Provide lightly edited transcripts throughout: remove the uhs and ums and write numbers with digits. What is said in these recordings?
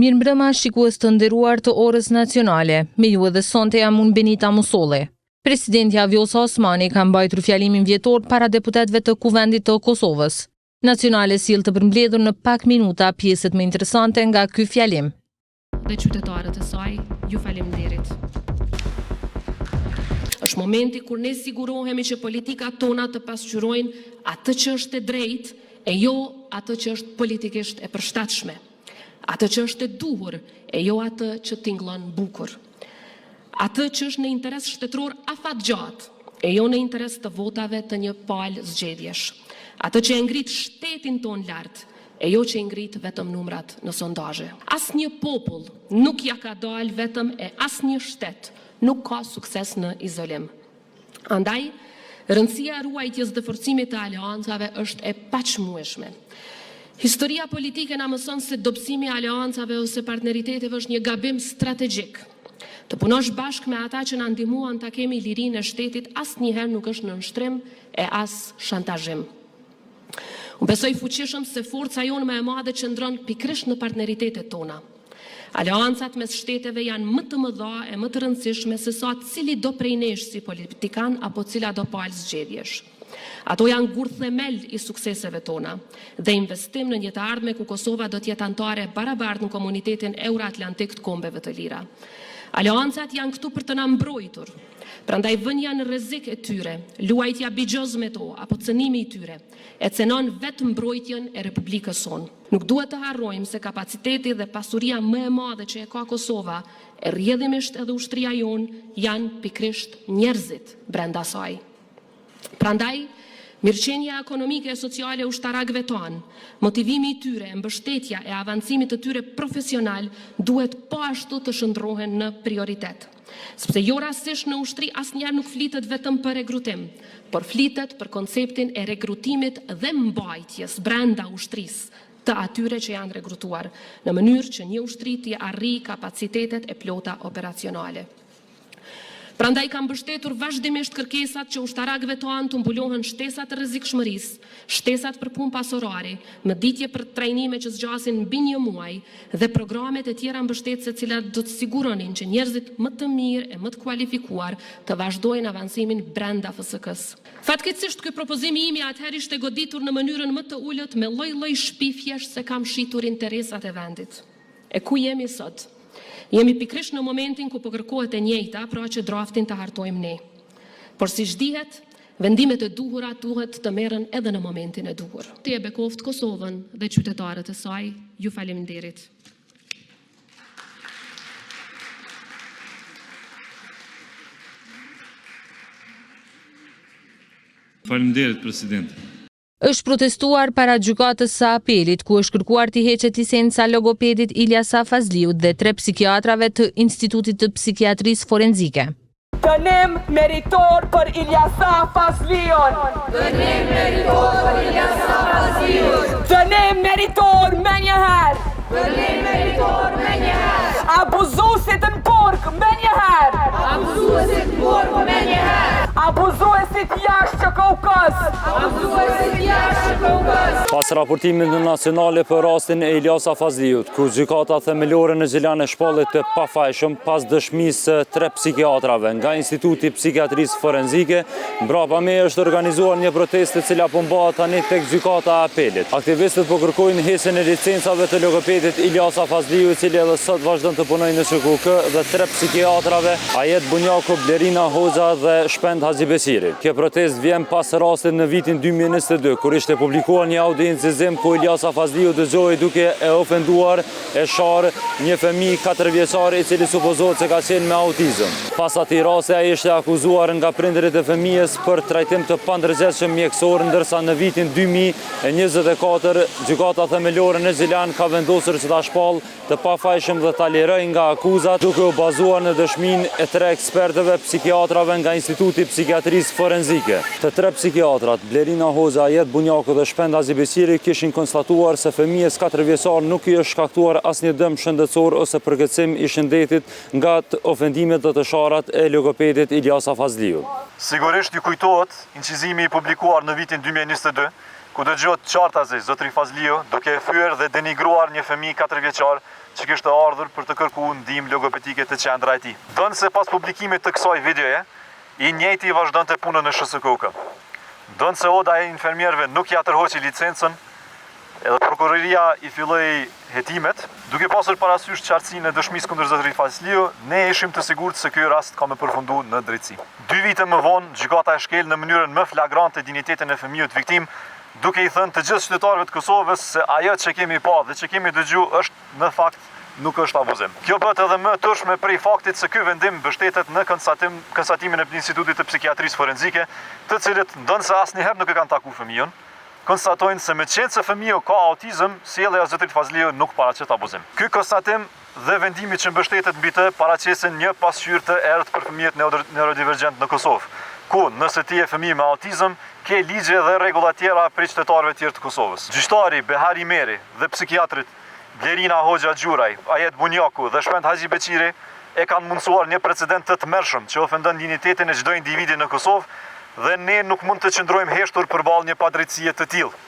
Mirëmbrëma shikues të nderuar të Orës Nacionale, me ju edhe sonte jam unë Benita Musolli. Presidentja Vjosa Osmani ka mbajtur fjalimin vjetor para deputetëve të Kuvendit të Kosovës. Nacionale sill të përmbledhur në pak minuta pjesët më interesante nga ky fjalim. Dhe qytetarët e saj, ju faleminderit. Është momenti kur ne sigurohemi që politikat tona të pasqyrojnë atë që është e drejtë e jo atë që është politikisht e përshtatshme. Atë që është e duhur e jo atë që tingëllon bukur. Atë që është në interes shtetëror afatgjatë e jo në interes të votave të një palë zgjedhjesh. Atë që e ngrit shtetin ton lart e jo që e ngrit vetëm numrat në sondazhe. Asnjë popull nuk ja ka dalë vetëm e asnjë shtet nuk ka sukses në izolim. Andaj, rëndësia e ruajtjes dhe forcimit të aleancave është e paqmueshme. Historia politike na mëson se dobësimi i aleancave ose partneriteteve është një gabim strategjik. Të punosh bashkë me ata që na ndihmuan ta kemi lirinë e shtetit asnjëherë nuk është nënshtrim e as shantazhim. Unë besoj fuqishëm se forca jonë më e madhe qëndron pikërisht në partneritetet tona. Aleancat mes shteteve janë më të mëdha e më të rëndësishme se sa cili do prej nesh si politikan apo cila do palë zgjedhjesh. Ato janë gur themel i sukseseve tona dhe investim në një të ardhme ku Kosova do të jetë anëtare barabartë në komunitetin euro-atlantik të kombeve të lira. Aleancat janë këtu për të na mbrojtur. Prandaj vënia në rrezik e tyre, luajtja bigjoz me to apo cënimi i tyre, e cenon vetë mbrojtjen e Republikës sonë. Nuk duhet të harrojmë se kapaciteti dhe pasuria më e madhe që e ka Kosova, e rrjedhimisht edhe ushtria jonë, janë pikërisht njerëzit brenda saj. Prandaj, mirëqenia ekonomike e sociale e ushtarakëve tanë, motivimi i tyre, mbështetja e avancimit të tyre profesional duhet po ashtu të shndrohen në prioritet. Sepse jo rastësisht në ushtri asnjëherë nuk flitet vetëm për rekrutim, por flitet për konceptin e rekrutimit dhe mbajtjes brenda ushtrisë të atyre që janë rekrutuar, në mënyrë që një ushtri të arrijë kapacitetet e plota operacionale. Prandaj kam mbështetur vazhdimisht kërkesat që ushtarakëve tanë të mbulohen shtesat të rrezikshmërisë, shtesat për punë pasorare, mëditje për trajnime që zgjasin mbi një muaj dhe programet e tjera mbështetëse të cilat do të siguronin që njerëzit më të mirë e më të kualifikuar të vazhdojnë avancimin brenda FSK-s. Fatkeqësisht ky propozimi im atëherë ishte goditur në mënyrën më të ulët me lloj-lloj shpifjesh se kam shitur interesat e vendit. E ku jemi sot? Jemi pikërisht në momentin ku po kërkohet e njëjta, pra që draftin të hartojmë ne. Por siç dihet, vendimet e duhura duhet të merren edhe në momentin e duhur. Ti e bekoft Kosovën dhe qytetarët e saj, ju faleminderit. Faleminderit, President. Është protestuar para gjykatës së apelit, ku është kërkuar t'i heqet licenca logopedit Ilyasa Fazliut dhe 3 psikiatrave të Institutit të Psikiatrisë Forenzike. Dënim meritor për Ilyasa Fazliun! Dënim meritor për Ilyasa Fazliun! Dënim meritor me njëherë! Dënim meritor me njëherë! Abuzuesit në burg me njëherë! Abuzuesit në burg me njëherë! Abuzuesit jashtë Kaukaz! Abuzuesit jashtë Kaukaz! Pas raportimit nacionale për rastin e Ilyasa Fazliut, ku gjykata themelore në Gjilan e shpallit të pafajshëm pas dëshmisë 3 psikiatrave nga Instituti Psikiatrisë Forenzike, mbrapa me është organizuar një protestë e cila po mbahet tani tek gjykata e apelit. Aktivistët po kërkojnë heqjen e licencave të logopedit Ilyasa Fazliu, i cili edhe sot vazhdon të punojë në SKK, dhe 3 psikiatrave, Ajet Bunjaku, Blerina Hoxha dhe Shpend Hajibesiri. Kjo protestë vjen pas rastit në vitin 2022, kur ishte publikuar një audiencë ku Ilyasa Fazliu dëgjohej duke e ofenduar e sharë një fëmijë 4 vjeçar i cili supozohet se ka qenë me autizëm. Pas atij rasti ai ishte akuzuar nga prindërit e fëmijës për trajtim të pandërgjegjshëm mjekësor, ndërsa në vitin 2024 gjykata themelore në Gjilan ka vendosur që ta shpall të pafajshëm dhe ta lirojë nga akuzat, duke u bazuar në dëshminë e 3 ekspertëve psikiatrave nga Instituti Psikiatrisë Forenzike. Të 3 psikiatrat, Blerina Hoxha, Ajet Bunjaku dhe Shpend Hajibesiri, kishin konstatuar se fëmijës 4 vjeçar nuk i është shkaktuar asnjë dëm shëndetësor ose përkeqësim i shëndetit nga ofendimet dhe të sharat e logopedit Ilyasa Fazliu. Sigurisht ju kujtohet incizimi i publikuar në vitin 2022, ku dëgjohet qartazi zotri Fazliu duke e fyer dhe denigruar një fëmijë 4 vjeçar që kishte ardhur për të kërkuar ndihmë logopedike të qendra e tij. Dhënë se pas publikimit të kësaj videoje, i njëjti vazhdonte punën në SHSKUK. Dhënë se oda e infermierëve nuk ja tërhoqi licencën, edhe prokuroria i filloi hetimet, duke pasur parasysh qartësinë e dëshmisë kundër zotërit Fasliu, ne ishim të sigurt se ky rast ka më përfundu në drejtësi. 2 vite më vonë, gjykata e shkel në mënyrën më flagrante dinjitetin e fëmijët viktim, duke i thënë të gjithë qytetarëve të Kosovës se ajo që kemi pa dhe që kemi dëgju është në fakt nuk është abuzim. Kjo bëhet edhe më tërshme prej faktit se ky vendim mbështetet në konstatimin e Institutit të Psikiatrisë Forenzike, të cilët ndonse asnjëherë nuk e kanë takuar fëmijën, konstatojnë se me qenë se fëmiu ka autizëm, sjellja e zotërit Fazliu nuk paraqet abuzim. Ky konstatim dhe vendimi që mbështetet mbi të paraqesin një pasqyrë të errët për fëmijët neurodivergjent në Kosovë, ku nëse ti je fëmijë me autizëm, ke ligje dhe rregulla tjera për qytetarëve të tjerë të Kosovës. Gjyqtari Behari Meri dhe psikiatrit Blerina Hoxha Gjuraj, Ajet Bunjaku dhe Shpend Haxhi Beqiri e kanë mundësuar një precedent të tmerrshëm që ofendon dinjitetin e çdo individi në Kosovë dhe ne nuk mund të qëndrojmë heshtur përballë një padrejtësie të tillë.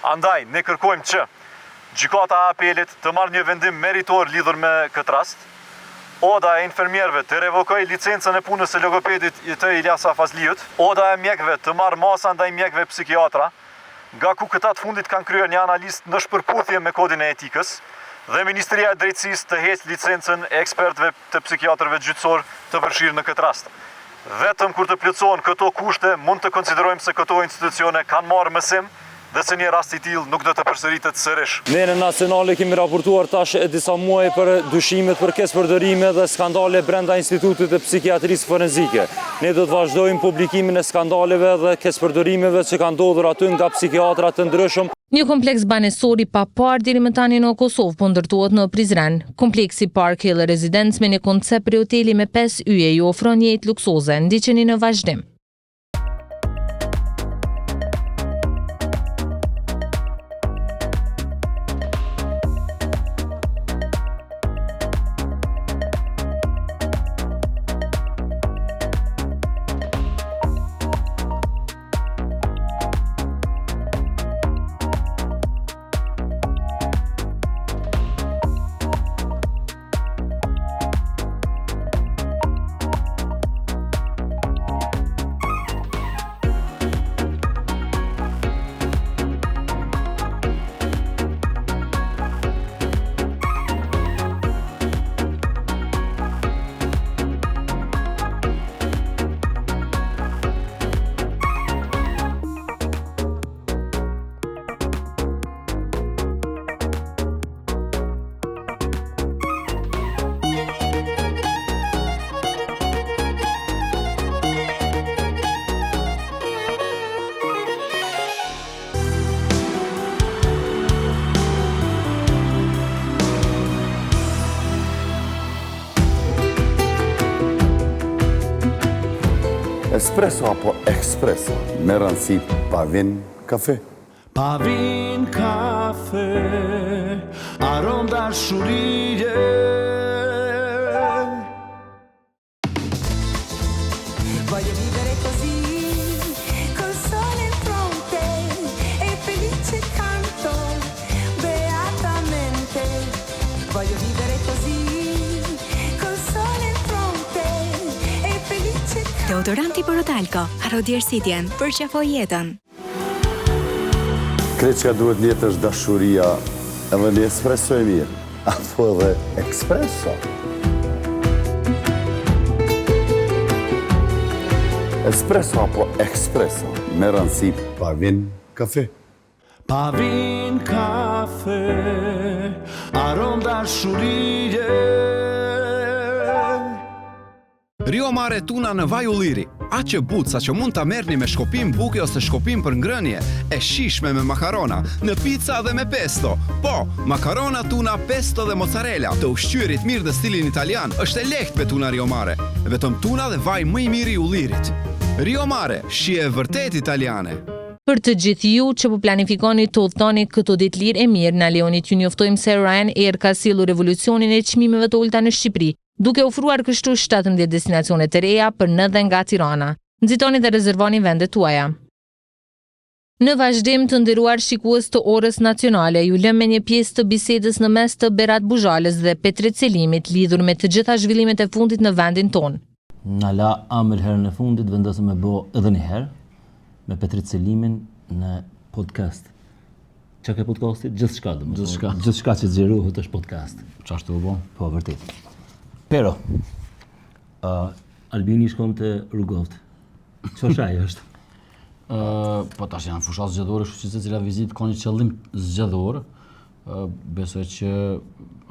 Andaj, ne kërkojmë që gjykata e apelit të marrë një vendim meritor lidhur me këtë rast, oda e infermierëve të revokoj licencën e punës së logopedit të Ilyasa Fazliut, oda e mjekëve të marrë masa ndaj mjekëve psikiatra, nga ku këta të fundit kanë kryer një analizë në shpërputhje me kodin e etikës, dhe Ministria e Drejtësisë të heqë licencën e ekspertëve të psikiatrëve gjyqësor të përfshirë në këtë rast. Vetëm kur të plotësohen këto kushte, mund të konsiderojmë se këto institucione kanë marrë mësim dhe se një rast i tillë nuk do të përsëritet sërish. Ne në nacionale kemi raportuar tash e disa muaj për dyshimet për kespërdorime dhe skandale brenda Institutit të Psikiatrisë Forenzike. Ne do të vazhdojmë publikimin e skandaleve dhe kespërdorimeve që kanë ndodhur aty nga psikiatra të ndryshëm. Një kompleks banesor i papar deri më tani në Kosovë po ndërtohet në Prizren. Kompleksi Park Hill Residence me një koncept për hoteli me 5 yje ju ofron një jetë luksoze. Ndiqeni në vazhdim. Espresso apo espresso, me rëndësi Pavin kafe. Pavin kafe, aromë dashurie. Voglio vivere così, col sole in fronte e felice canto beatamente. Voglio vivere così, col sole in fronte e felice canto. Deodoranti Borodalko, harodjerësitjen, përqafoj jetën. Kreçka duhet njëtë është dashuria edhe një espresso e mirë, apo edhe espresso. Espresso apo espresso, me rëndësi Pavin kafe. Pavin kafe, aromë dashurie. Rio Mare tuna në vaj ulliri. Atë që butë sa që mund të merrni me shkopim buke ose shkopim për ngrënje, e shishme me makarona, në pizza dhe me pesto. Po, makarona tuna, pesto dhe mozzarella, të ushqyerit mirë dhe stilin italian, është e lehtë me tuna Rio Mare. Vetëm tuna dhe vaj më i miri i ullirit. Rio Mare, shije e vërtet italiane. Për të gjithë ju që po planifikoni të udhtoni këto ditë lirë e mirë, na lejoni t'ju njoftojmë se Ryanair ka sjellur revolucionin e çmimeve të ulta në Shqipëri, duke ofruar kështu 17 destinacione të reja për në dhe nga Tirana. Nxitoni dhe rezervoni vendet tuaja. Në vazhdim të nderuar shikues të Orës Nacionale, ju lëm me një pjesë të bisedës në mes të Berat Buzhalës dhe Petrit Selimit lidhur me të gjitha zhvillimet e fundit në vendin tonë. Na la amël herën e fundit, vendosëm me bo edhe një herë me Petrit Selimin në podcast. Çka ke podcastit? Gjithçka domethënë. Gjithçka që zgjerohet është podcast. Ç'ashtu u bë? Po, vërtet. Pero Albini shkon te Rrugovt. Çfarë ajo është? Po tash janë fushat zgjedhore, kështu që secila vizitë ka një qëllim zgjedhor. Besoj që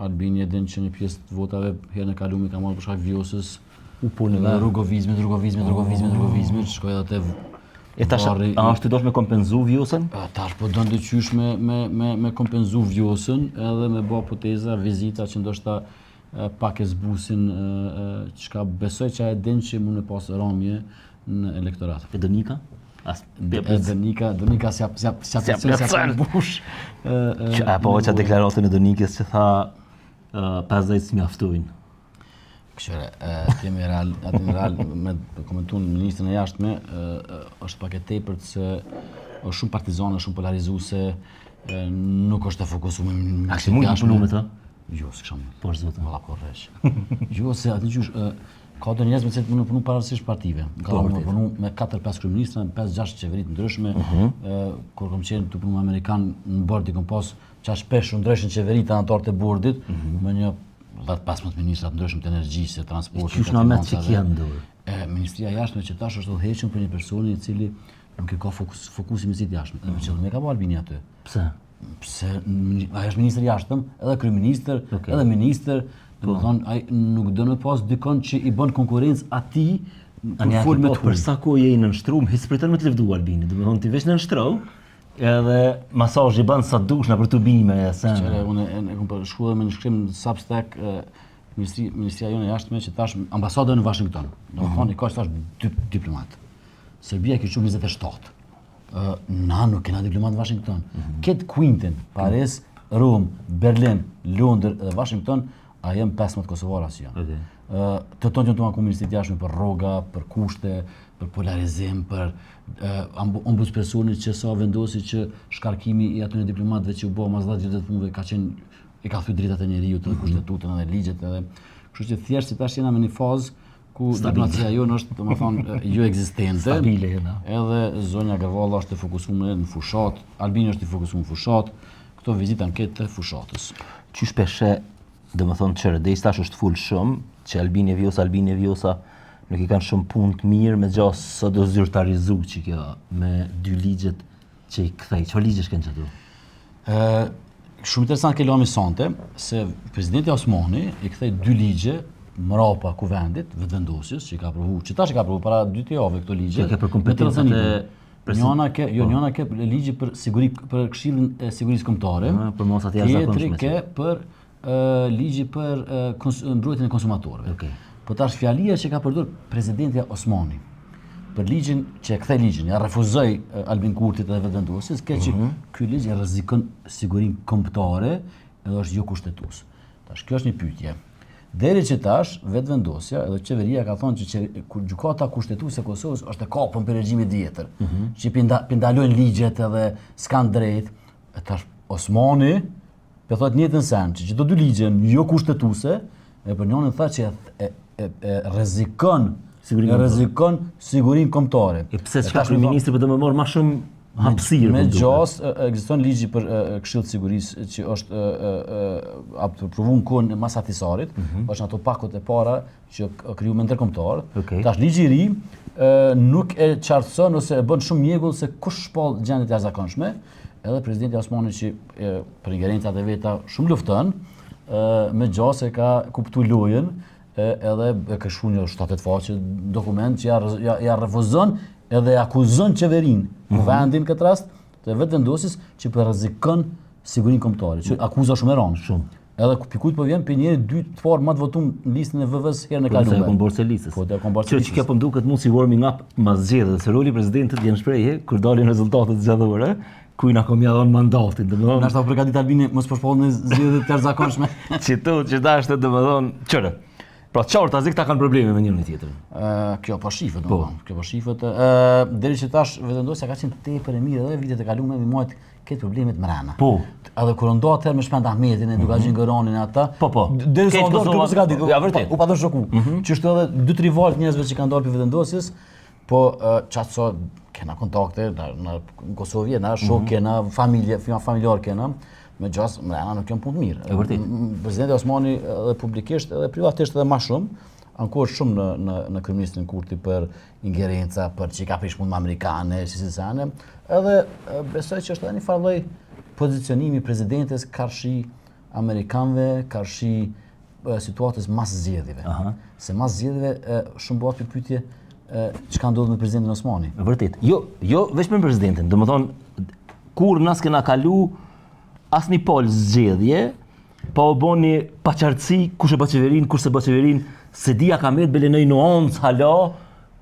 Albini e din që një pjesë të votave herën e kaluar ka marrë për shkak vjosës, u punë me rrugovizmit, shkoi atë. E tash ashtu dosh me kompenzu vjosën? Tash po don të qysh me kompenzu vjosën, edhe me bë hipoteza vizita që ndoshta pak e zbusin çka besoj që ai din që mund të pas rëmje në elektorat. E Donika? Donika s'ja bush. Apo që deklaratën e Donikës që tha 50 s'mjaftojnë. Këshire, kemi real me komentuar ministrin e jashtme, është pak e tepërt se është shumë partizane, shumë polarizuese, nuk është e fokusuar me ministrin e jashtme. A mund të punu me ta? Jo, s'kam. Po zotë. Valla korresh. Jo, se aty qysh ka do njerëz me të cilët mund të punojnë pavarësisht partive. Ka mund të punojnë me 4-5 kryeministra, 5-6 qeveri të ndryshme. Kur kam qenë të punuar amerikan në bord i kam pas çfarë shpesh u ndryshin qeveritë anëtarë të bordit, me një 10-15 ministra të ndryshëm të energjisë, transportit. Qysh na me që janë dorë? Ministria e jashtme që tash është udhëhequr për një personi i cili nuk e ka fokusin me zgjidhje jashtme. Edhe që nuk e ka bërë Albini aty. Pse? Pse ai është ministri i jashtëm, edhe kryeministër, edhe ministër. Domethënë ai nuk do në pas dikon që i bën konkurrencë atij kur fol me për sa kohë je në nështrum, hiç pritën me të lëvdu Albini. Domethënë ti vesh në nështrau, edhe masazh i bën sa dush na për tubime se. Unë e kam shkruar me një shkrim në Substack Ministria jonë e jashtme që tash ambasador në Washington. Domethënë ka tash diplomat. Serbia ka shumë 27. Na nuk kena diplomat në Washington. Ket Quinten, Paris, Rom, Berlin, Londër dhe Washington. A jem 15 kosovarë asë janë. Të tonë që të maku ministrit jashtme për rroga, për kushte, për polarizim, për ombudspersonit që sa vendosi që shkarkimi i atyre diplomatëve që u bë mas 10 vjet të punëve ka qenë i ka thyer dritat e njerëzit dhe kushtetutën edhe ligjet edhe. Kështu që thjesht si tash jena në një fazë ku diplomacia jonë është domethënë jo ekzistente. Stabile jena. Edhe zonja Gavalla është e fokusuar në fushat, Albini është i fokusuar në fushat. Këto vizita anketë të fushatës. Qysh peshe domethënë çerdej tash është ful shumë që Albini Vjosa nuk i kanë shumë punë të mirë me gjas sa do zyrtarizu që kjo me dy ligjet që i kthej. Çfarë ligjesh kanë këtu? Shumë interesant ke lami sonte se presidenti Osmani i kthej dy ligje mrapa kuvendit vetëvendosjes që i ka aprovuar, që tash i ka aprovuar para 2 javë këto ligje. Që ka për kompetencat e njëna ke ligji për siguri për Këshillin e Sigurisë Kombëtare. Për mosat e jashtëzakonshme. Tjetri ke për ligji për mbrojtjen e konsumatorëve. Po tash fjalia që ka përdorur presidenti Osmani për ligjin që e kthej ligjin, ja refuzoi Albin Kurtit edhe vetëvendosjes, që ky ligj rrezikon sigurinë kombëtare edhe është jo kushtetues. Tash kjo është një pyetje. Deri që tash vetëvendosja edhe qeveria ka thonë që gjykata kushtetuese e Kosovës është e kapur për regjimin tjetër, që pindalojnë ligjet edhe s'kan drejt. Tash Osmani po thotë njëjtën sen, që çdo dy ligje jo kushtetuese, e për njërin tha që e rrezikon sigurinë kombëtare. E pse çka kryeministri po do më marr më shumë hapësirë. Me gjas ekziston ligji për Këshill të Sigurisë që është aprovuar kohën mas Ahtisarit, është ato pakot e para që kriju me ndërkombëtar. Tash ligji i ri nuk e qartëson ose e bën shumë mjegull se kush shpall gjendjet e jashtëzakonshme. Edhe presidenti Osmani që për ingerencat e veta shumë lufton, me gjas e ka kuptuar lojën, edhe e ka shkruar një 7-8 faqe dokument që ja refuzon edhe akuzon qeverinë, vendin këtë rast, të vetëvendosjes që për rrezikon sigurinë kombëtare, që akuza shumë e rëndë. Shumë. Edhe pikujt po vjen për njëri dy të parë më të votuar në listën e VV-s herën e kaluar. Po komborse listës. Po te komborse listës. Që kjo po duket mund si warming up mas zgjedhjeve, se roli i presidentit vjen shprehje kur dalin rezultatet zgjedhore, ku na kom ja dhënë mandatin, domethënë. Na është përgatit Albini mos po shpall në zgjedhjet të jashtëzakonshme. Që dashte domethënë çfarë? Pra qartazi këta kanë probleme me njërin tjetrin. Kjo po shifet, kjo po shifet. Deri që tash vetëndosja ka qenë tepër e mirë edhe vitet e kaluara me muajt këtë problemet mrena. Po. Edhe kur ndohet herë me Shpend Ahmetin, Edukaxhin Goronin ata. Po. Deri sa ndohet kjo s'ka ditë. Ja vërtet. U patën shoku. Që është edhe 2-3 valë njerëzve që kanë dalë për vetëndosjes, po çasto kena kontakte në Kosovë, na shok kena, familje familjar kena. Me gjas, mrena nuk janë punë mirë. Presidenti Osmani edhe publikisht edhe privatisht edhe më shumë ankohet shumë në kryeministrin Kurti për ingerenca, për që ka prish punë amerikane, sisane, edhe besoj që është edhe një farë lloj pozicionimi presidentes karshi amerikanëve, karshi situatës mas zgjedhjeve. Se mas zgjedhjeve shumë bëhet pyetje çka ndodh me presidentin Osmani. Vërtet. Jo vetëm me presidentin, domethënë kur nas kena kalu asnjë pol zgjedhje, pa u bëni paqartësi kush e bë qeverinë, kush se bë qeverinë, se dia ka me belenoj nuancë hala,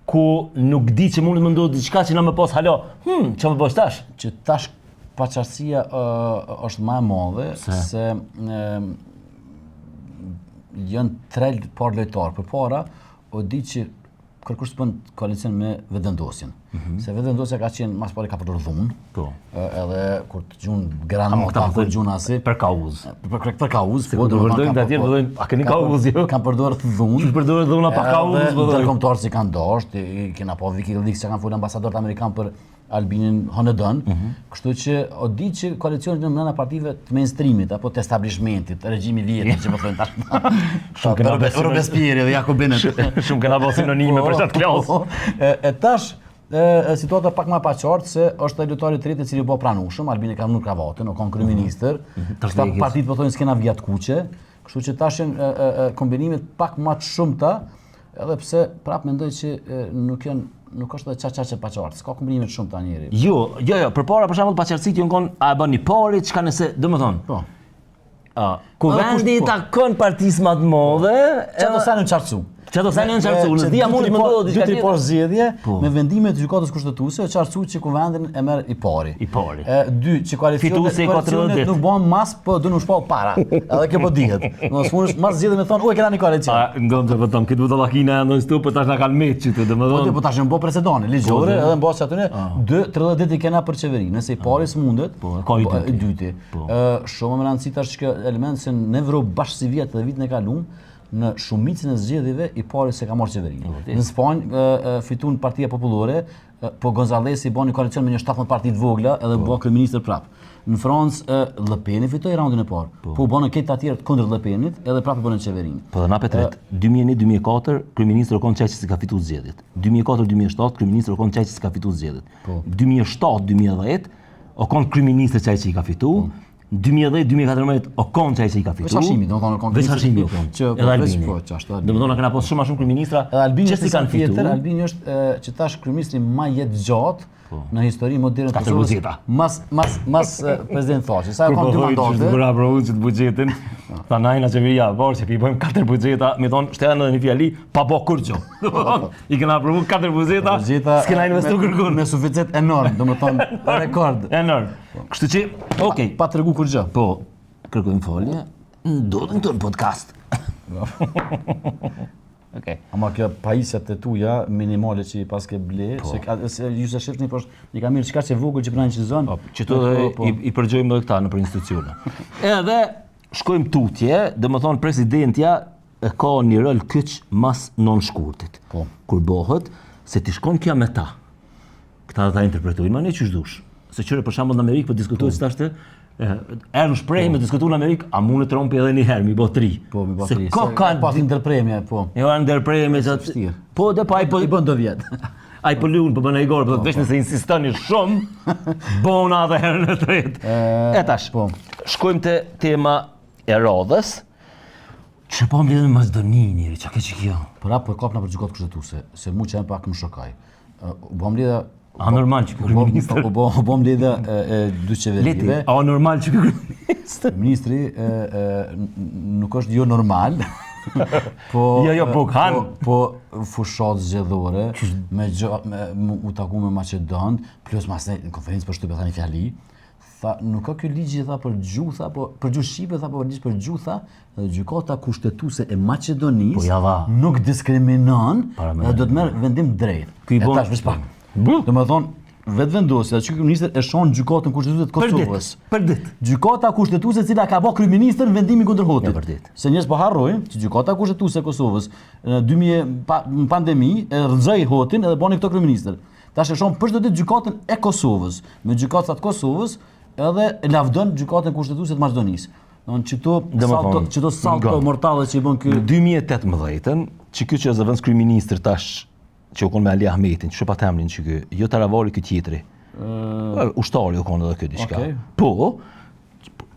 ku nuk di që mund të më ndodhë diçka që na më pas hala. Çfarë më bësh tash? Që tash paqartësia është më e madhe se janë 3 par lojtar përpara, o di që kërkush të bën koalicion me vetëvendosjen. Se vetëvendosja ka qenë mas pari ka përdor dhunë. Po. Edhe kur të gjun granata, kur gjun asi për kauz. Për kauz. Se do vërdojmë të tjerë, a keni kauz jo? Kanë përdorur dhunë. Që përdorur dhuna pa kauz, ndërkombëtarët që kanë dashur, kena pa WikiLeaks që kanë folur ambasadorët amerikan për Albinin Honedon, kështu që o di që koalicionet në brenda partive të mainstreamit apo të establishmentit, regjimi vjetër që po thonë tash. Shumë kena besim Robespierre dhe Jakobinet. Shumë kena bërë sinonime për çat klasë. E tash situata pak më paqartë se është lojtari i tretë i cili bë pranueshëm, Albini ka mbyllur kravatën, o kon kryeministër. Këta partitë po thonë s'kena vijat kuqe, kështu që tash kombinimet pak më të shumta, edhe pse prap mendoj që nuk është edhe çaqaqe paqartë, s'ka kombinime të shumta njëri. Jo, përpara për shembull paqartësit janë kon a e bën një pari, çka nëse, domethënë. Po. Kuvendi takon partisë më të mëdha, çfarë do sanë çarçu. Çfarë do sanë çarçu, në dia mund të më ndodhë diçka tjetër. 2-3 poshtë zgjedhje me vendimet e gjykatës kushtetuese, çarçu që kuvendin e merr i pari. 2 që koalicionet nuk bën mas, po do në shpall para. Edhe kjo po dihet. Mos mundesh mas zgjedhje me thon, "Oj, kena një koalicion." Ndonë të vetëm këtë votallakina në stu, po tash na kanë me çitë, domethënë. Po tash në bë precedent ligjore, edhe mbas aty 2-30 ditë kena për qeveri. Nëse i pari s'mundet, ka i dyti. Shumë më rëndësi tash që element se në Evrobashkësia të vitin e kaluar në shumicën e zgjedhjeve i pari se ka marrë qeverinë. Në Spanjë fitun Partia Popullore, po Gonzalesi bën një koalicion me një 17 parti të vogla edhe bë kryeministër prap. Në Francë Le Pen fitoi raundin e parë. Po bën këtë të tjerë kundër Le Penit edhe prapë bën qeverinë. Po dhe na petret 2001-2004 kryeministri Okon Çajçi s'ka fituar zgjedhjet. 2004-2007 kryeministri Okon Çajçi s'ka fituar zgjedhjet. 2007-2010 Okon kryeministri Çajçi ka fituar. 2010-2014 Okon Çajçi ka fituar. Veçhashimi, domethënë Okon. Veçhashimi Okon. Edhe Albini. Po, çashtu. Domethënë kana pas shumë kryeministra. Edhe Albini që kanë fituar. Albini është që tash kryeministri më jetë gjatë në histori moderne të Kosovës. Mas president Thaçi. Sa ka 2 mandate. Kur aprovu që buxhetin, ta najna qeveria, por që i bëjmë 4 buxheta, më thon, shteta në një fjali pa bë kurrë. I kena aprovu 4 buxheta. S'kena investuar kërkun me suficit enorm, domethënë rekord. Enorm. Kështu që, okay, pa tregu kur gjë. Po, kërkojmë folje. Ndodhen këtu në podcast. Okay. Ama kjo pajisjat e tuja minimale që i pas ke ble, se ju se shifni posh një ka mirë çka që vogël që pranë që zonë. Që to i përgjojmë edhe këta nëpër institucione. Edhe shkojmë tutje, domethënë presidentja ka një rol kyç mas non-shkurtit. Kur bëhet se ti shkon kja me ta. Këta ta interpretojnë, ma ne çish dush. Se qyre për shembull në Amerikë po diskutohet s'tashte në shprehje me diskutuar në Amerikë, a mund të trompi edhe një herë, mi bë 3. Po, mi bë 3. Se ka pas ndërpremje, po. Jo, ndërpremje që po do pa ai po i bën do vjet. Ai po lun, po bën ai gor, po veç nëse insistoni shumë, bona edhe herën e tretë. E tash, po. Shkojmë te tema e radhës. Çe po mbledhën në Maqedoni, çka ke kjo? Po po kapna për gjykatë kushtetuese, se mua që pak më shokaj. U bëm lidha normal që kryeministri. U bëm lidha dy qeverive. Normal që kryeministri. Ministri nuk është jo normal. Po fushat zgjedhore me u taku me Maqedon, plus mas në konferencë për shtypje tani fjali, Tha, nuk ka ky ligji tha për gjuhë, tha, po për gjuhë shqipe, tha, po ligj për gjuhë, tha, dhe gjykata kushtetuese e Maqedonisë Po java. nuk diskriminon dhe do të merr vendim drejt. Ky bon. Tash veç pak. Domethënë vetvendosja që kryeministri e shon gjykatën kushtetuese të Kosovës. Për ditë. Gjykata kushtetuese e cila ka bë kryeministër vendimin kundër Hotit. Ja, për ditë. Se njerëz po harrojnë që gjykata kushtetuese e Kosovës në 2000 pandemi e rrëzoi Hotin edhe boni këto kryeministër. Tash e shon për çdo ditë gjykatën e Kosovës, me gjykatat e Kosovës edhe e lavdon gjykatën kushtetuese të Maqedonisë. Domethënë çdo salto mortale që i bën ky në 2018-ën, që ky që është zëvendës kryeministër tash që u kon me Ali Ahmetin, që pa temrin që ky, jo Taravari ky tjetri. Ushtari u kon edhe ky diçka. Po,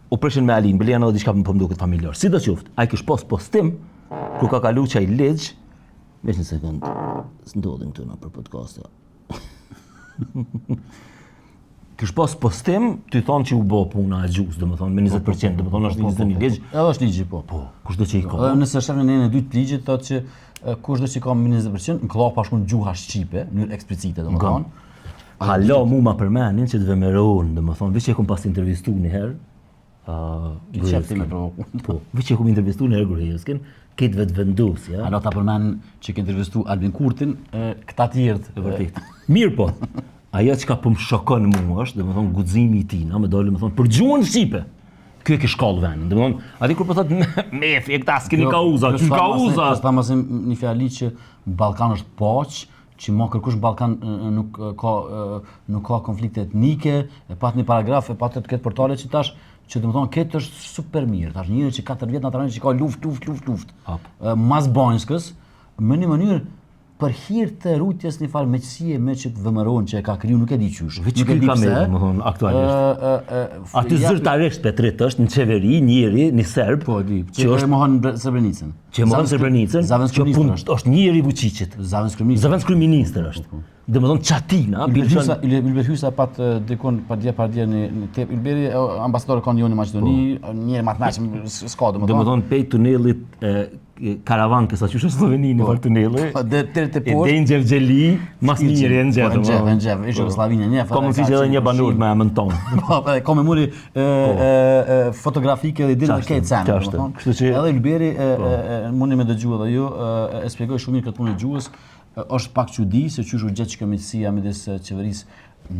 u preshin me Alin, bëlian edhe diçka po mduket familjar. Sidoqoftë, ai kish pas postim kur ka kaluar çaj ligj, veç një sekond, s'ndodhin këtu na për podcast. Kish pas postim, ty thonë që u bë puna e gjus, domethënë me 20%, domethënë është 21 ligj. Edhe është ligji po. Po, kushdo që i ka. Nëse shefën në 2 të ligjit thotë që kushdo që ka më 20%, në klop shkon gjuha shqipe, në mënyrë eksplicite domethënë. Hala mu ma përmenin që të vemeron, domethënë, veç që e kum pas intervistu një herë. Po, veç që e kum intervistu një herë Gruevskin, këtë vetë vendosja. Alo ta përmen që ke intervistu Albin Kurtin, këta tjerët. Vërtet. Mirë po. Ajo që ka po më shokon mua është, domethënë, guximi i tij, na më dole, domethënë, për gjuhën shqipe. Ky e ke shkallë vendin, domethënë, aty kur po thotë mefi, e këta s'keni kauza, ky kauza. Ta mësim një fjali që Ballkan është paq, që ma kërkush në Ballkan nuk ka konflikte etnike, e pat një paragraf, e pat të ketë portale që tash, që domethënë këtë është super mirë. Tash njëri që 4 vjet në atë që ka luftë. Mas Banjskës, në një mënyrë për hir të rutjes një farë meqësie me që të vëmëron që e ka kriju, nuk e di qysh. Veç ky ka me, domethënë, aktualisht. Aty zyrtarisht Petrit është në qeveri, njëri, një serb, që është mohon Srebrenicën. Që mohon Srebrenicën, që është njëri Vučićit. Zëvendës kryeministër është. Domethënë Çatina, Ylber Hysa pat dikon padje në Ylberi ambasador ka një Maqedoni, njëri më të mëshëm s'ka domethënë pej tunelit Karavankës, sa qysh është Sloveni në fakt tunelli. Deri te poshtë. Deri në Xhevxheli, mas njëri në Xhev. Në Xhev, është Jugosllavinë një. Ka mundësi edhe një banor me emrin ton. Po, ka me muri fotografike dhe dinë këtë sen. Kështu që edhe Ylberi mundi me dëgjuar edhe ju e shpjegoj shumë mirë këtë punë e gjuhës. Është pak çudi se qysh u gjet çkëmitësia midis qeverisë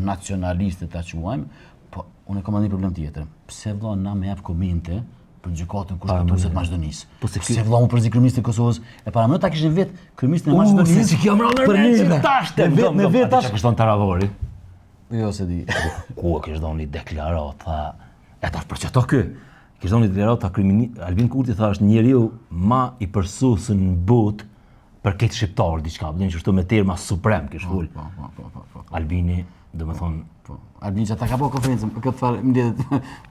nacionaliste ta quajmë, po unë kam një problem tjetër. Pse vëlla na më jap komente për gjykatën kushtetuese të Maqedonisë? Pse vëlla u përzi kryeministri i Kosovës? E para më ta kishin vet kryeministrin e Maqedonisë. Si kjo më rënë tash me vet tash kështon Taravari. Jo se di. Ku e kish dhënë deklaratë, tha, e tash për çfarë ky? Kish dhënë deklaratë ta kryeministri Albin Kurti, tha, është njeriu më i përsusur në botë për këtë shqiptar diçka, bën që ashtu me terma suprem kish fol. Po. Albini, domethënë, Albini që ta ka bërë konferencën për këtë farë mbledhet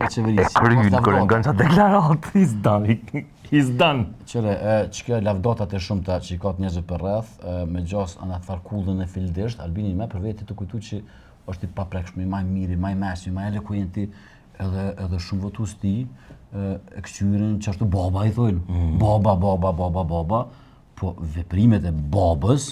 me qeverisë. Kur ngan ça deklaratë, he's done. Qëre, që lavdotat e shumta që i ka të njerëzve për rreth, me gjas anë atë farë kullën e filderisht, Albini më për vete të kujtu që është i paprekshëm, i më i miri, më i mesmi, më elokuenti, edhe shumë votues ti e këshyrin që ashtu baba i thojnë. Baba. Po veprimet e babës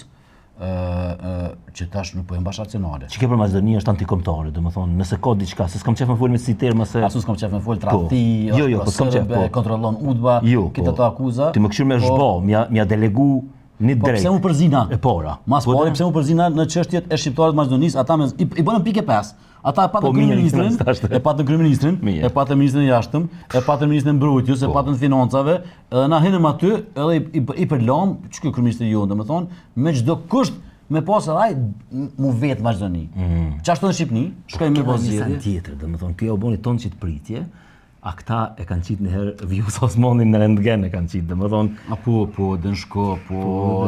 që tash nuk po janë bashkënacionale. Çka për Maqedoni është antikombëtare, domethënë, nëse ka diçka, se s'kam qef me fol me si terma se asu s'kam qef me fol tradhti, po s'kam qef, kontrollon UDBA, këtë ato akuza. Ti më këshir me zhbo, m'ja delegu një drejt. Po pse u përzina? E pora. Mas po pse u përzina në çështjet e shqiptarëve të Maqedonisë, ata i bënë pikë 5. Ata e patën kryeministrin, e patën ministrin e jashtëm, e patën ministrin e mbrojtjes, e patën financave, edhe na hinëm aty, edhe i përlam, ç'ky kryeministri jonë, domethënë, me çdo kusht me pas edhe ai mu vet Maqedoni. Ç'ashtu në Shqipëri, shkojmë me pozicion tjetër, domethënë, kjo u boni ton çit pritje. A këta e kanë qitë një herë Vjus Osmanin në rentgen e kanë qitë, domethënë. Po, Dënshko, po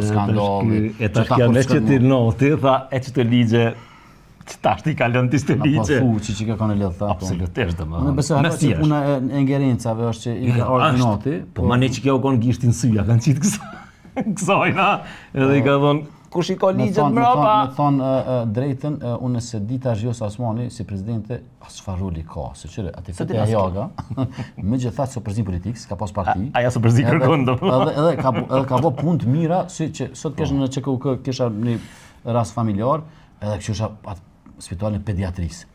skandali. E tash kjo me që ti noti, tha e që të ligje, që tash ti kalon ti të ligje. Po, që ka kanë lidh tha. Absolutisht, domethënë. Unë besoj që puna e ingerencave është që i ka ardhur noti. Po ma ne që kjo kon gishtin syja, kanë qitë kësajna, edhe i ka thonë, kush i ka ligjet mbrapa? Me thonë drejtën, unë se di tash Vjosa Osmani si presidente, çfarë roli ka, se qëre, ati fete e jaga, me gjithat së përzim politik, s'ka pas parti. Aja së përzim kërkon, edhe ka bo punë të mira, si që sot kesh në QKUK, kesha një rast familjar, edhe kështu isha spitalin pediatrisë.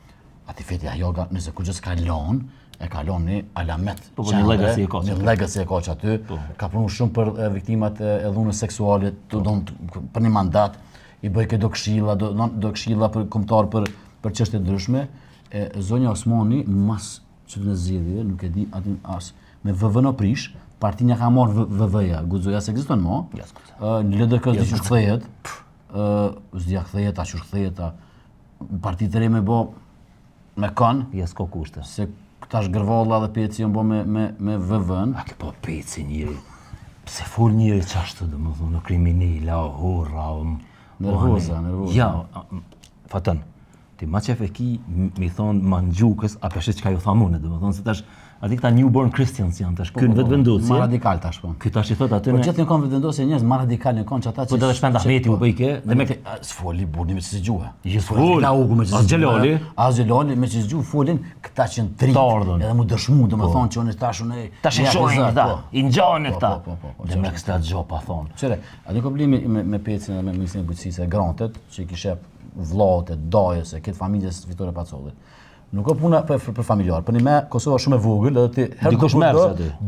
ati feti ajo nëse kur gjë s'ka lon, e kalon një alamet. Një legacy e ka. Një legacy e ka që aty. Ka punu shumë për viktimat e dhunës seksuale, për një mandat, i bëj këto këshilla, do këshilla për kombëtar për çështje ndryshme. Zonja Osmani, mas që në zgjedhjeve, nuk e di aty as me VV në prish, partia ka marrë VV-ja, guxoja se ekziston më. Në LDK s'di që kthehet. S'dia kthehet, a që kthehet, partitë e re me bë me kon. Ja s'ka kushte. Se tash Gërvalla dhe Peci janë bë me VV-n. A ke po Peci njëri. Pse fol njëri çashtu domethënë në kriminala, horra. Nervoza. Ja, fatën. Ti ma qef e ki mi thonë mangjukës, a peshe që ka ju thamune, dhe më thonë se tash, ati këta newborn Christians janë tash, kënë vetë vendosje. Ma radikal tash, po. Këtë tash i thot aty në... Po gjithë një konë vetë vendosje njërës, ma radikal një konë që ata që... Po dhe shpend Ahmeti u bëjke, dhe me... S'foli burni me që si gjuhe. S'foli, as Gjelali. As Gjelali me që si gjuhe, folin këta që në trit, edhe mu dëshmu, dhe më thonë që unë tash unë... Tash i shojnë këta, i njane këta. Dhe me kësta gjopa thonë. Qëre, ati problemi me Pecin dhe me Ministrinë e Bujqësisë e Grantet, që i kishep vllajët, dajës, këtë familjes Vitore Pacollit. Nuk ka puna për familjar, për një me Kosova shumë e vogël, edhe ti herë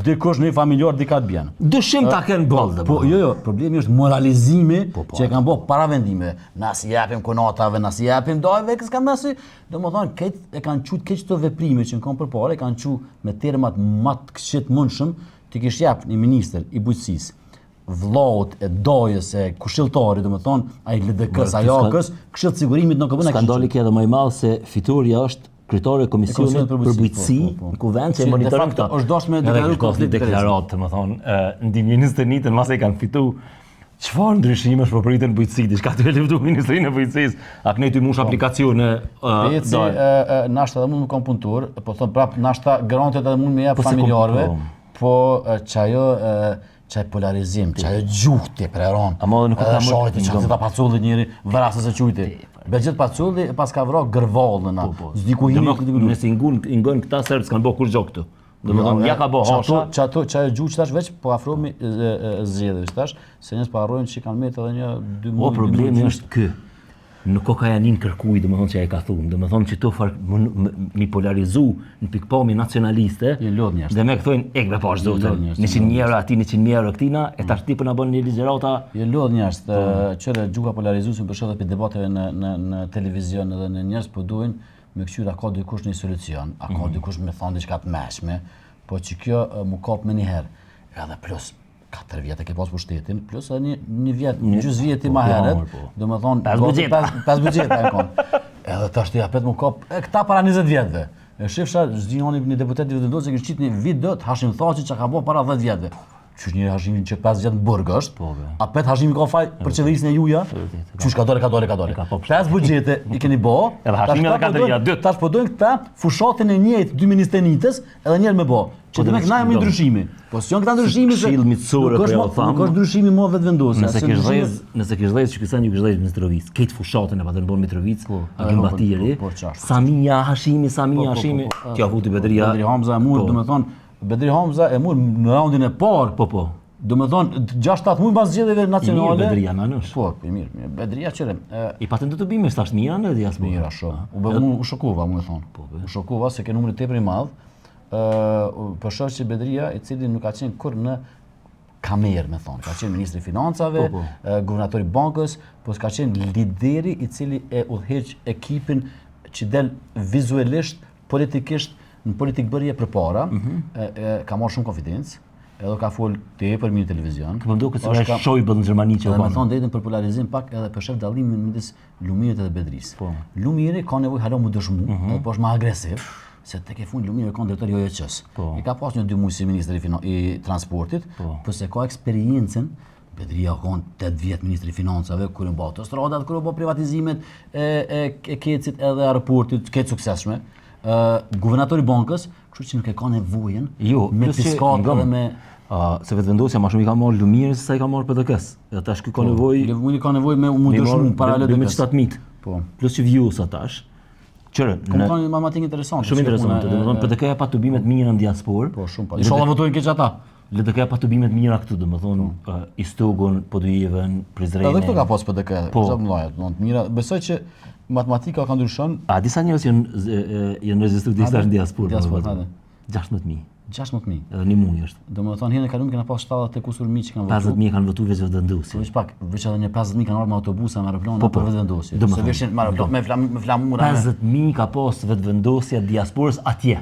dikush në një familjar dika të bjen. Dëshim ta kenë bëllë. Po, jo, problemi është moralizimi që e kanë bërë para vendime. Na si japim konatave, na si japim dajve, kësë kanë mësi. Domethënë, këtë e kanë qut këtë veprime që në kanë përpare, e kanë qut me termat më të këqit mundshëm, ti kish jap një ministër i bujqësisë, vllaut e dajës e këshilltarit, domethënë, ai LDK-s, ajakës, këshill sigurimit nuk e bën. Skandali ka edhe më i madh se Fitoria është kryetare e Komisionit për Bujqësi në kuvend që monitoron këta. Është dashur me deklaruar konflikt deklaratë, domethënë, ndihmën 21-ën mbas e kanë fitu. Çfarë ndryshimesh po pritet bujqësi, diçka të lëvdu Ministrinë e Bujqësisë, a këne ty mush aplikacione Peci nashta edhe mund më kam punëtor, po thon prap nashta garantet edhe mund më jap familjarëve, po çajo çaj polarizim, çaj gjuhti preron. Ama nuk ka më shojti çaj ta paculli njëri vrasës së çujti. Begjet paculli pas ka vrarë Gërvallën. S'diku hini nëse i ngon këta serb s'kan bë kur gjok këtu. Domethënë ja ka bë hasha. Çaj gjuhti tash veç po afrohemi zgjedhjes tash, se njerëz po harrojnë që kanë metë edhe 1-2 muaj. Po problemi është ky. Në kokajanin kërkuj, domethënë që ai ka thunë, domethënë që to mi polarizu në pikpamje nacionaliste. Dhe me këthojnë ekbe pa është zotën. 100 euro ati, 100 euro këtina, e tash ti për na bën një ligjerata. Je lodh njerëz, qëre gjuha polarizuesin për shkak të debateve në televizion edhe në njerëz po duhen me këshyra ka dikush një solucion, a ka dikush me thonë diçka të mëshme, po që kjo mu kap me një herë. Edhe plus 4 vjetë e ke pas pushtetin, plus edhe një vjetë, gjysmë vjeti ma heret, do më thonë 5 bugjeta e konë. Edhe tash të japet mu kap, këta para 20 vjetëve. E shifsha, zgjinoni një deputet i vendosë që kështë qitë një vit dët, Hashim Thaçi që ka bo para 10 vjetëve. Qysh një Hashimin që 5 vjetë në burg është, a 5 Hashimi ka faj për qeverisën e juja, qysh ka dole. 5 bugjete i keni bo, tash po dojnë këta fushatin e njëjtë dy ministenitës edhe njerë me bo. Që të me këna jemi ndryshimi. Po si janë këta ndryshimi se nuk është ndryshimi më vetë vendosë. Nëse kish dhejtë që kësan ju kish dhejtë Mitrovic, këtë fushatën e patër në bon Mitrovic, Akim Batiri, Samia Hashimi, tja futi Bedria. Bedri Hamza e murë, du me thonë, Bedri Hamza e murë në raundin e parë. Du me thonë, 6-7 mujë bas zgjedhjeve nacionale. I mirë Bedria në nësht. Po, i mirë. Bedria qërem. I patën të bime, s'tash mira në diaspora. Mira shumë. U shokova, mu e thonë. U shokova se ke numri tepër i madh. Për shkak që Bedria, i cili nuk ka qenë kur në kamerë, me thonë. Ka qenë ministri i financave, guvernatori bankës, po s'ka qenë lideri i cili e udhëheq ekipin që del vizualisht, politikisht, në politikë bërje për para, ka marrë shumë konfidencë, edhe ka folë tepër mirë në televizion. Këpëm do këtë se Schäuble në Gjermani që edhe me thonë drejtën për polarizim pak edhe për shef dallimin midis Lumirit edhe Bedrisë. Lumiri ka nevojë hala mu dëshmu, edhe po është më agresiv, se tek e fund Lumiri ka drejtori i OJC-s. I ka pas një 2 muaj si ministri i transportit, por se ka eksperiencën. Bedria ka 8 vjet ministri i financave, kur u bë autostradat, kur u bë privatizimet e Kecit edhe aeroportit, këtë suksesshme. Guvernatori bankës, kështu që nuk e ka nevojën me fiskat edhe me... Se vetë vendosja ma shumë i ka marrë Lumirin se sa i ka marrë PDK-s. Edhe tash ky ka nevojë... Lumiri ka nevojë me mu dëshmu para LDK-s. 17.000. Plus që vjusa tash. Qërë... Kom ka një matematikë interesante. Shumë interesante. Domethënë PDK-ja pa tubimet mira në diasporë. Po, shumë pa. Inshallah votojnë keq ata. Le të ka patubimet mira këtu, domethënë Istogun, Podujevën, Prizrenin. Edhe këtu ka pas PDK, çfarë mëdha, domethënë mira. Besoj që matematika ka ndryshon. A disa njerëz janë regjistruar disa në diasporë. 16.000. 16.000. Edhe një mundi është. Domethënë herën e kaluar kena pas 70 kusur mijë që kanë votuar. 50.000 kanë votuar veç vetëvendosje. Veç pak, veç edhe një 50.000 kanë marrë me autobusa, me aeroplane për vetëvendosje. Se veshin me flamura. 50.000 ka pas vetëvendosja diasporës atje.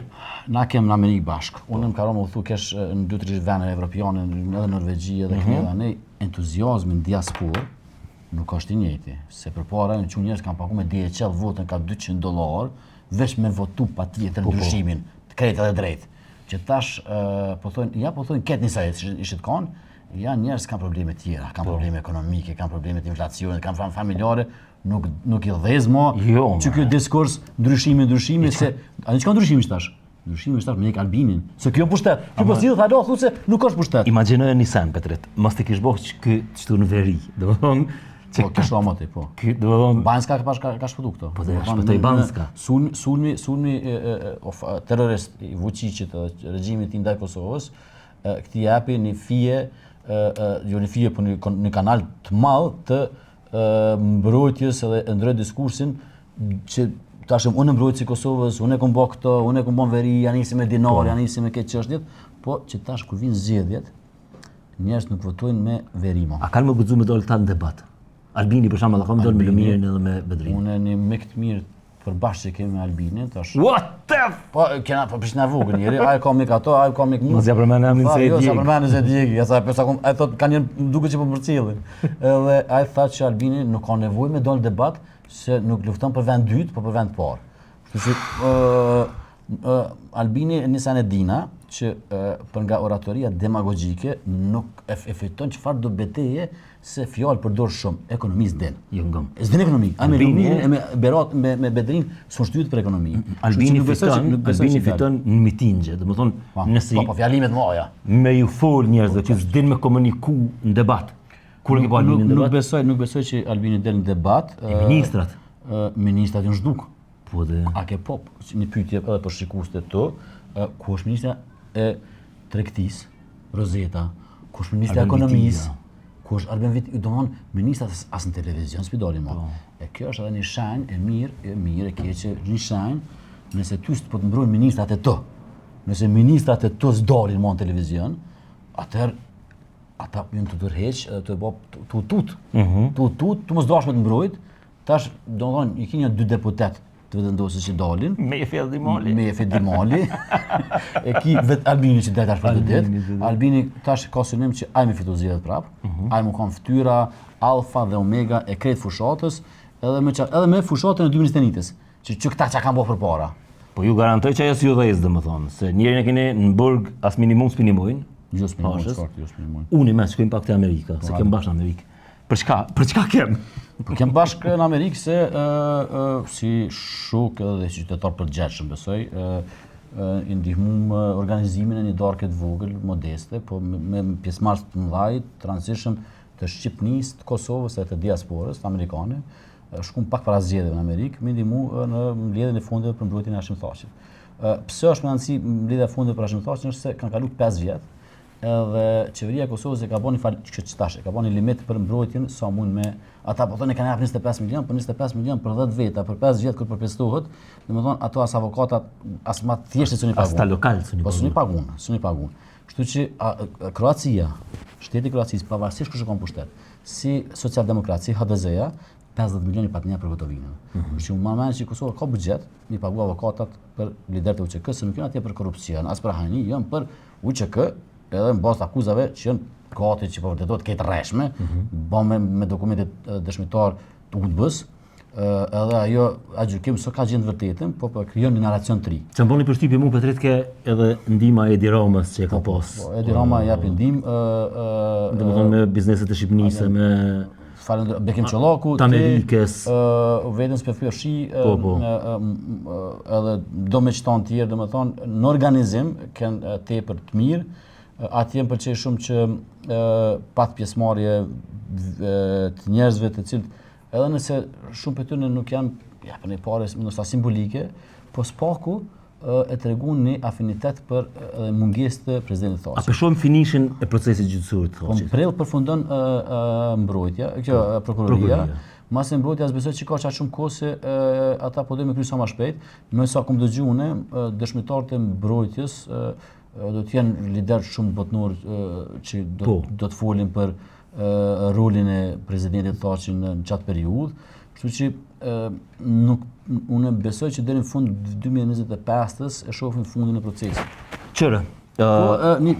Na kem në Amerikë bashkë. Unë më ka rënë u thu kesh në 2-3 vende evropiane, edhe Norvegji, edhe Kanada, ne entuziazmi në diasporë nuk është i njëjti. Se përpara në çu njerëz kanë paguar me DHL votën ka $200 veç me votu patjetër ndryshimin, krejt edhe drejt. Që tash po thonë ketë njësa jetë ishit kanë, janë njerëz kanë probleme tjera, kanë probleme ekonomike, kanë probleme të inflacionit, kanë familjare, nuk i dhez mo që ky diskurs ndryshimi se a çka ndryshimi tash? Ndryshimi është me Albinin. Se kjo pushtet. Ky po sill thalo thosë nuk është pushtet. Imagjinoj një sen Petrit, mos të kish bëj ky çtu në veri. Domethënë po kështu amati po. Ky domethënë Banska ka shpëtu këto. Po dhe shpëtoi Banska. Sulmi terrorist i Vučićit të regjimit ndaj Kosovës, këtij japi një fije, jo një fije po një kanal të madh të mbrojtjes edhe ndroi diskursin që tashëm unë mbrojtësi Kosovës, unë e kom bë këto, unë e kom bën veri, janë nisi me dinar, janë nisi me këtë çështjet, po që tash kur vinë zgjedhjet, njerëz nuk votojnë me verimo. A kanë më guxuar me dal tan debat? Albini për shembull, ka më dal me Lumirin edhe me Bedrin. Unë një me këtë mirë përbashkë që kemi me Albinin, tash. What the po kena po prishna vogël njëri, ai ka mik ato, ai ka mik mua. Mos ja përmend emrin se e di. Jo, sa përmend se e di, ja sa ai thot kanë një duket që po përcjellin. Edhe ai tha që Albini nuk ka nevojë me dal debat se nuk lufton për vend dytë, po për vend parë. Kështu që Albini nisa e dina që për nga oratoria demagogjike nuk e fiton çfarë do betejë se fjalë përdor shumë, ekonomisë den. Jo ngom. S'den ekonomi. A me Lumirin e me Berat me Bedrin son shtyhet për ekonomi. Albini fiton në mitingje, domethënë nëse po fjalimet mëdha. Me ju fol njerëzve që s'din me komuniku në debat. Kur ke po Albini në debat? Nuk besoj që Albini del në debat. Ministrat. Ministrat janë zhduk. Po dhe a ke pop një pyetje edhe për shikuesit e to, ku është ministra e tregtisë, Rozeta, ku është ministra e ekonomisë, ku është Arben Viti, domthonë ministrat as në televizion s'pi dalin më. E kjo është edhe një shenjë e mirë e keqe, një shenjë, nëse ty po të mbrojnë ministrat e to. Nëse ministrat e to s'dalin më në televizion, atëherë ata janë të tërheq edhe të bë tutut, tu mos dash me të mbrojt. Tash domthonë i keni 2 deputet të vetëndosës që dalin. Me Efe Dimali. E ki vet Albini që del tash për të ditë. Albini tash ka synim që ai më fiton zgjedhjet prap. Ai më kanë fytyra alfa dhe omega e krejt fushatës, edhe me fushatën e 2021-s, që këta çka kanë bërë përpara. Po ju garantoj që ajo si udhëheq domethënë, se njërin e keni në burg as minimum s'pinimojnë. Jo s'pinimojnë. Unë më shkojmë pak te Amerika, se kem bashkë në Amerikë. Për çka kem? Po kem bashkë në Amerikë se si shok edhe qytetar përgjithshëm besoj, i ndihmuam organizimin e një darke të vogël, modeste, po me pjesëmarrës të mëdhaj, transition të Shqipërisë, të Kosovës e të diasporës amerikane. Shkum pak para zgjedhjeve në Amerikë, më ndihmu në mbledhjen e fondeve për mbrojtjen e Hashim Thaqit. Pse është më rëndësi mbledhja e fondeve për Hashim Thaqin është se kanë kaluar 5 vjet. Edhe qeveria e Kosovës e ka bënë ka bënë limit për mbrojtjen sa mund me ata po thonë kanë hap 25 milion, po 25 milion për 10 veta, për 5 vjet kur përpjestohet, domethënë ato as avokatat as më thjesht suni pagun. As ta lokal suni pagun. Kështu që Kroacia, shteti i Kroacisë pavarësisht kush e ka pushtet, si socialdemokraci, HDZ-ja 50 milion i patnia për Gotovinën. Kështu që moment që Kosova ka buxhet, mi pagu avokatat për liderët e UÇK-s, nuk janë atje për korrupsion, as për hajni, janë për UÇK, edhe në bazë të akuzave që janë gati që po vërtetohet këtë rreshme, bën me dokumente dëshmitar të UDB-s, edhe ajo gjykim s'ka ka gjendë vërtetën, po krijon një naracion të ri. Çfarë bëni përshtypje mua Petrit ke edhe ndihma e Edi Ramës që ka pas. Po Edi Rama japi ndihmë, domethënë me bizneset e Shqipërisë, me Bekim Çollaku, Amerikës, vetëm spefyershi, edhe domethënë tjerë, domethënë në organizim kanë tepër të mirë. Atje më pëlqej shumë që pat pjesëmarrje të njerëzve të cilët edhe nëse shumë për tyre nuk janë për një parë ndoshta simbolike, po spaku e tregon një afinitet për mungesë të presidentit Thaçit. A përshojmë finishin e procesit gjyqësor të Thaçit? Po prill përfundon mbrojtja, prokuroria. Mas e mbrojtja besoj që ka çaq shumë kohë se ata po do me kry sa më shpejt. Më sa kom dëgjuar unë, dëshmitarët e mbrojtjes do të jenë lider shumë botnor që do të folin për rolin e presidentit Thaçit në çat periudhë. Kështu që unë besoj që deri në fund 2025-s e shohim fundin e procesit. Qëre?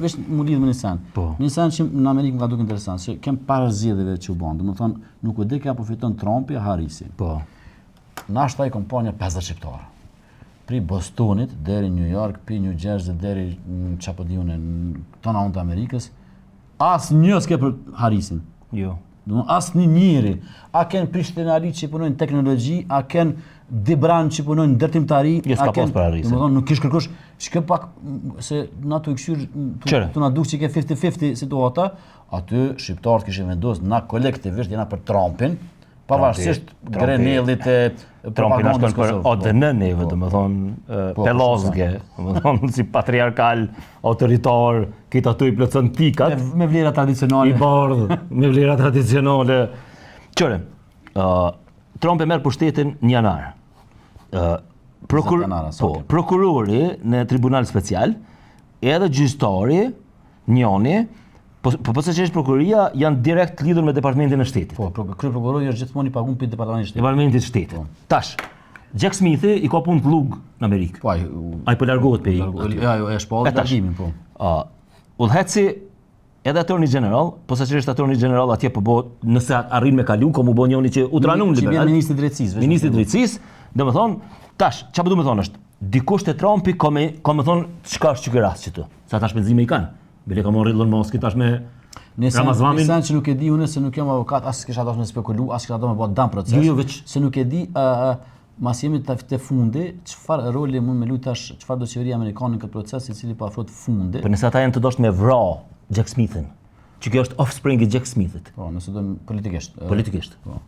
Veç mu lidh me një sen. Një sen që në Amerikë më ka duke interesant, që kem para zgjedhjeve që u bën. Domethënë, nuk u di ka përfiton Trumpi a Harrisi. Nashta i kompania 50 shqiptarë. Pri Bostonit deri New York, pri New Jersey deri çapo diun në tona të Amerikës, asnjë s'ke për Harrisin. Jo. Asnjë njeri. A ken prishtinari që punojnë teknologji, a ken dibran që punojnë ndërtimtari, a ken domethënë nuk kish kërkosh çka pak se na tu këshyr tu na duk që ke 50-50 situata, aty shqiptarët kishin vendosur na kolektivisht jena për Trumpin, pavarësisht Grenellit e Trumpi na shkon për ODN neve, domethënë Pelozge, domethënë si patriarkal, autoritar, këtë aty i plotson tikat me vlera tradicionale. I bardh, me vlera tradicionale. Qëre, Trump e merr pushtetin në janar. Prokurori në tribunal special, edhe gjyqtari, njëri, po se që është prokuroria, janë direkt lidhur me departamentin e shtetit. Kryeprokurori është gjithmonë i paguar për departamentin e shtetit. Departamentit e shtetit. Tash, Jack Smithi i ka punë të lugë në Amerikë. Ai po largohet pe. Ajo është po largimin po. Udhëheci edhe Attorney General, po sa që është Attorney General atje po bëhet, nëse arrin me kalu, komu bën njëri që u tranun liberal. Ministri i drejtësisë. Ministri i drejtësisë, domethënë, tash, çfarë do të thonë është, dikush te Trumpi ka më thonë çka është ky rast këtu. Sa ta shpenzime i kanë. Bile ka marrë Elon Musk tash me Ramazvanin. Nëse që nuk e di unë se nuk jam avokat, as kisha dashur të spekuloj, as kisha dashur të bëj dam proces. Jo, veç se nuk e di mas jemi te fundi, çfarë roli mund me luaj tash, çfarë do qeveria amerikane në këtë proces i cili po afrohet fundi. Po nëse ata janë të dashur me vra Jack Smithin, që kjo është offspring i Jack Smithit. Po, nëse do politikisht. Politikisht. Po.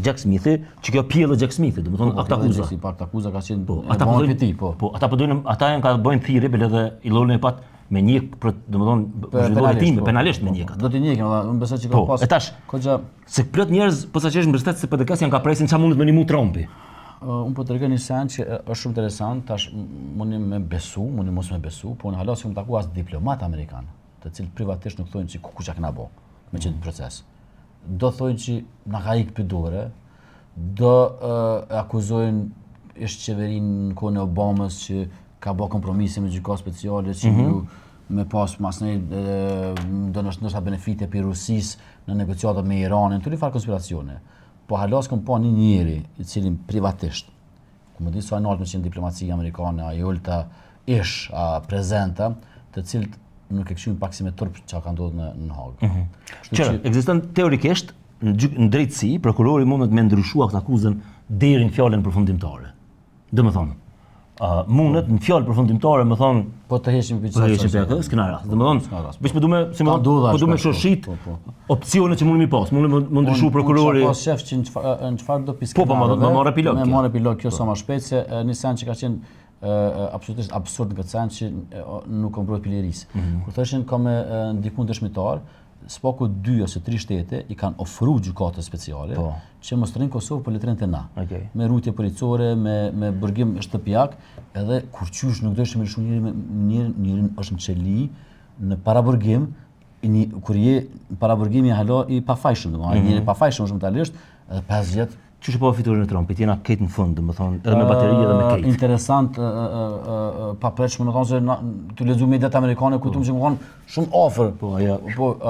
Jack Smithi, që kjo pjellë Jack Smithit, domethënë ata akuza. Si part akuza ka qenë ata po ti, po. Ata po doin, ata janë ka bëjnë thirrje, bile edhe i lolën e pat me njek, domethënë zhvillimin penalisht me njek. Do të njekim, unë besoj që ka pas. Po, e tash, se plot njerëz posaçërisht mbështet se PDK janë ka presin çfarë mundet me nimu Trumpi. Unë po të regoj një sen që është shumë interesant, tash mundi me besu, mundi mos me besu, po në halas që më taku as diplomat amerikan, të cilët privatisht nuk thojnë që ku qa këna bo me qenë proces. Do thojnë që na ka ikë për dore, do akuzojnë ishtë qeverin në kohën e Obamës që ka bo kompromise me gjyka speciale, që ju me pas mas nej do nështë benefite për Rusis në negociatat me Iranin, të li farë konspiracione. Po halas kom pa një njeri i cilin privatisht, ku më di sa naltë me qenë diplomacia amerikane, a jolta ish, a prezenta, të cilët nuk e këshymë pak si me turp që ka ndodhë në Hagë. Qërë, ekziston teorikisht, në drejtësi, prokurori mundet me ndryshua këtë akuzën deri në fjallën përfundimtare. Dhe më thonë, mundet në fjallë përfundimtare më thonë, po të heqim për qësë, s'kena rast. Dhe më thonë, bish po du me shoshit opcionet që mundë mi pas, mundë më ndryshu prokurori. Unë pas shef që në qëfar do piskenarëve, me marë epilog. Me marë epilog kjo sa ma shpejt, se një sen që ka qenë absolutisht absurd në këtë sen që nuk kom brojt pilerisë. Kur thëshin ka me ndikun dëshmitar, s'paku 2 ose 3 shtete i kanë ofru gjykatës speciale që mos rrinë Kosovë për letrin të na. Me rutje policore, me burgim shtëpiak, edhe kur qysh nuk do ishte me lëshu njërin është në qeli në paraburgim, kur je paraburgimi hala i pafajshëm, njëri pafajshëm është më talisht, edhe 5 vjetë. Qështë po fiturin e Trumpit, jena ketë në fund, më thonë, edhe me bateri edhe me ketë? Interesant, papreqme, më thonë se të lezu mediat amerikane, kujtum që më thonë shumë ofër. Po,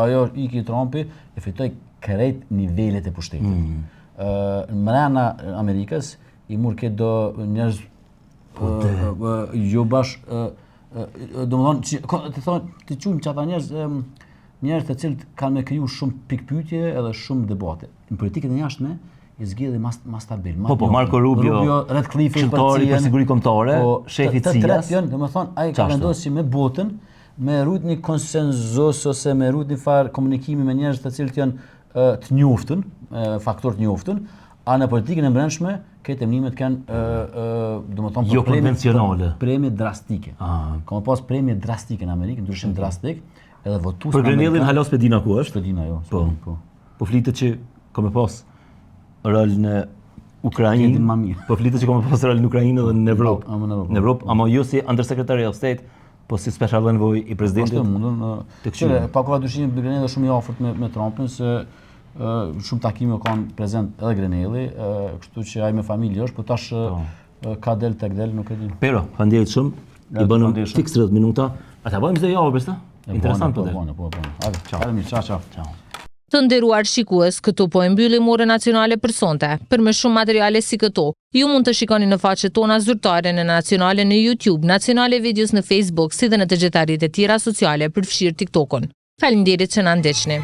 ajo iki Trumpi e fitoj krejt nivellet e pushtetit. Në mrena Amerikës, i mur këtë do njerëz jo bash, do më thonë, të qujmë që ata njerëz të cilët kanë me kriju shumë pikpytje edhe shumë debate. Në politikët e jashtme, i zgjidhje ma stabil. Po, Marco Rubio, qëtari për siguri kombëtare, shefi CIA-s. Të tretë janë, dhe më thonë, a i ka vendosë që me botën, me rrujt një konsenzus ose me rrujt një farë komunikimi me njerëz të cilët janë të njoftën, faktor të njoftën, A në politikën e brendshme, këtë emnimet kanë, domethënë, Jo konvencionale. Premje drastike. Ka pas premje drastike në Amerikë, ndryshim drastik, edhe votues. Për Grenellin halos Pedina ku është? Pedina, jo. Po. Po flitet që ka me pas rol në Ukrainë. Po flitet që ka me pas rol në Ukrainë dhe në Evropë. Në Evropë, ama jo si Undersecretary of State, po si special envoy i presidentit. Ashtu mundun. Pa ka dyshim Grenelli shumë i afërt me Trumpin se shumë takime kanë prezent edhe Grenelli, kështu që ai me familje është, po tash ka del tek del, nuk e di. Pero, faleminderit shumë. I bënëm fiks 30 minuta. Ata bëjmë çdo javë besta? Interesant po. Po. Hajde, ciao. Të nderuar shikues, këtu po e mbyllim orën nacionale për sonte. Për më shumë materiale si këto, ju mund të shikoni në faqet tona zyrtare në Nacionale në YouTube, Nacionale Videos në Facebook, si dhe në të gjetarit e tjera sociale përfshirë TikTokun. Faleminderit që na ndjeqni.